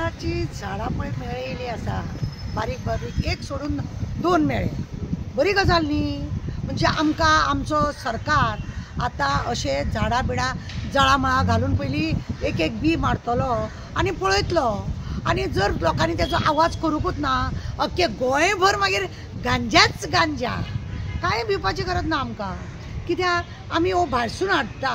गांजाची झाडां पळय मेळयली आसा, बारीक बारीक एक सोडून 2 मेळे, बरी गजाल न्ही. म्हणजे आमकां आमचो सरकार आतां अशे झाडां बिडां जळामळा घालून पयलीं एक एक बी मारतलो आनी पळयतलो, आनी जर लोकांनी तेजो आवाज करूंकूच ना, अख्खे गोंयभर मागीर गांजाच गांजा, कांय भिवपाची गरज ना आमकां. कित्याक आमी हो भायरसून हाडटा,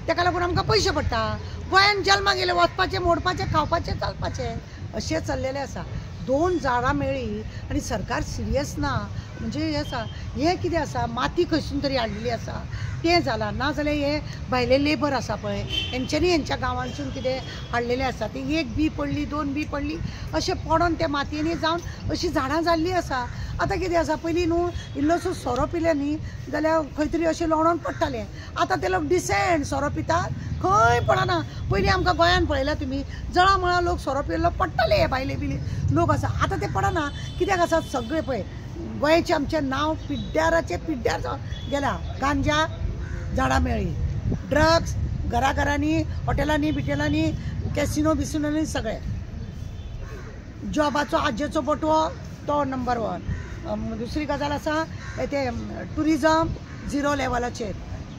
तेका लागून आमकां पयशे पडटा. गोंयान जल्माक येयले वचपाचें, मोडपाचें, खावपाचें, चालपाचें अशें चल्लेलें आसा. 2 झाडां मेळ्ळी आनी सरकार सिरियस ना. म्हणजे हें आसा, हें कितें आसा, माती खंयसून तरी हाडलेली आसा तें जालां. नाजाल्यार हे भायले लेबर आसा पळय, हेंच्यांनी हेंच्या गांवांसून कितें हाडलेलें आसा, ती 1 बी पडली, 2 बी पडली, अशें पडोन त्या मातयेनी जावन अशीं झाडां जाल्लीं आसा. आतां कितें आसा, पयलीं न्हू इल्लोसो सोरो पिले न्ही जाल्यार खंय तरी अशें लोळोन पडटालें. आतां ते लोक डिसेंट सोरो पितात, खंय पडना. पयलीं आमकां गोंयान पळयलां तुमी, जळामळा लोक सोरो पिल्लो पडटाले, हे भायले बिले लोक आसा. आतां ते पडना. कित्याक आसा, सगळे पळय गोंयचें आमचें नांव पिड्ड्याराचें पिड्ड्यार जावन गेलां. गांजा झाडां मेळ्ळी, ड्रग्स घराघरांनी, हॉटेलांनी बिटेलांनी, कॅसिनो बिसिनोनी सगळे. जॉबाचो आजेचो बटवो तो नंबर 1. दुसरी गजाल आसा ते टुरिजम 0 लेवलाचेर.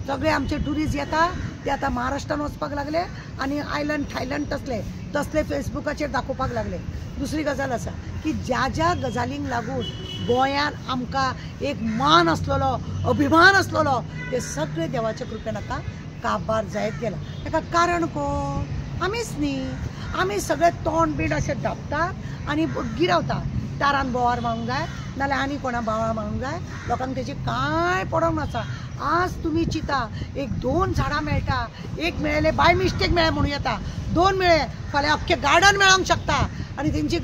सगळे आमचे ट्युरिस्ट येता ते आतां महाराष्ट्रान वचपाक लागले आनी आयलंड थायलंड तसले फेसबुकाचेर दाखोवपाक लागले. दुसरी गजाल आसा की ज्या ज्या गजालींक लागून गोंयान आमकां एक मान आसलेलो, अभिमान आसलेलो, ते सगळे देवाच्या कृपेन आतां काबार जायत गेला. ताका कारण कोण? आमीच न्ही. आमी सगळे तोंड बीड अशें धांपतात आनी गिरावता. दारान बोवाळ मारूंक जाय, नाल्यार आनी कोणा बोवाळ मारूंक जाय. लोकांक तेजी कांय पडोंक नाचा. आज तुमी चिता, एक 2 झाडां मेळटा, एक मेळ्ळे बाय मिस्टेक मेळ्ळे म्हणून येता, 2 मेळ्ळे फाल्यां अख्खें गार्डन मेळोंक शकता. आनी तेंची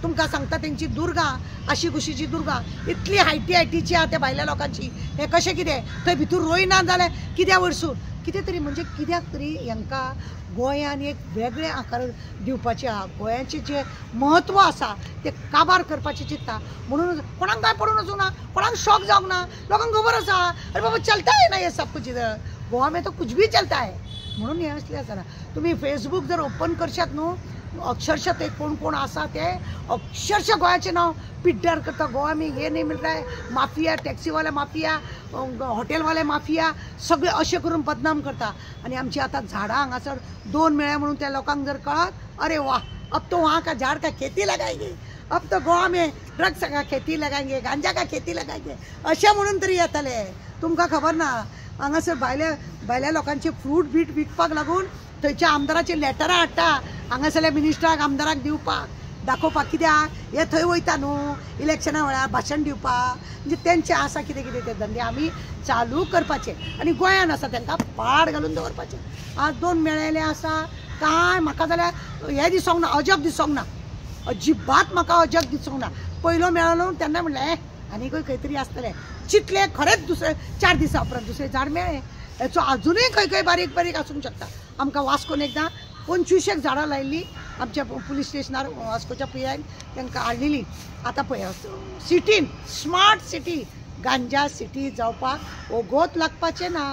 तुमकां सांगता, तेंची दुर्गा, आशी कुशीची दुर्गा इतली हायटीची आहा त्या भायल्या लोकांची. हें कशें कितें थंय भितर रोयना जाल्यार कित्या वयरसून कितें तरी, म्हणजे कित्याक तरी हांकां गोंयान एक वेगळे आकार दिवपाचे आहा. गोंयाचें जें म्हत्व आसा तें काबार करपाचें चिंतता. म्हणून कोणाक कांय पडून वचूंक ना, कोणाक शॉक जावंक ना. लोकांक खबर आसा, अरे बाबा चलता है ना ये सब कुछ इधर, गोवा में तो कुछ भी चलता है. म्हणून हें असलें आसा. तुमी फेसबूक जर ओपन करशात न्हू, अक्षरशः ते कोण कोण आसा ते अक्षरशः गोंयाचें नांव पिड्ड्यार करता. गोवा में हे नाही मिल रहा है, माफिया, टॅक्सीवाले माफिया, हॉटेलवाले माफिया, सगळे अशें करून बदनाम करता. आनी आमची आतां झाडां हांगासर 2 मेळ्ळे म्हणून त्या लोकांक जर कळत, अरे वाह, अब तो वहाँ का झाड़ का खेती लगाएंगे, अब तो गोवा में ड्रग्स का खेती लगाएंगे, गांजा का खेती लगाएंगे, अशें म्हणून तरी येतले. तुमकां खबर ना, हांगासर भायल्या लोकांचे फ्रूट बीट विकपाक लागून थंयच्या आमदाराची लेटरां हाडटा हांगासरल्या मिनिस्टराक, आमदाराक दिवपाक, दाखोवपाक. कित्याक हे थंय वयता न्हू इलेक्शना वेळार भाशण दिवपाक. म्हणजे तेंचे आसा कितें कितें ते धंदे आमी चालू करपाचे. आनी गोंयान आसा तांकां पाड घालून दवरपाचें. आज 2 मेळयले आसा, कांय म्हाका जाल्यार हें दिसोंक ना, अजब दिसोंक ना, अजिबात म्हाका अजब दिसोंक ना. पयलो मेळलो तेन्ना म्हणलें आनीकय खंय तरी आसतलें. चिंतलें खरेंच दुसरे 4 दिसा उपरांत दुसरे झाड मेळ्ळें. हेचो अजुनूय खंय खंय बारीक बारीक आसूंक शकता. आमकां वास्कोन एकदां 25 झाडां लायिल्लीं आमच्या पुलीस स्टेशनार वास्कोच्या PIन तांकां हाडलेलीं. आतां पळय सिटीन, स्मार्ट सिटी, गांजा सिटी जावपाक ओगोत लागपाचें ना.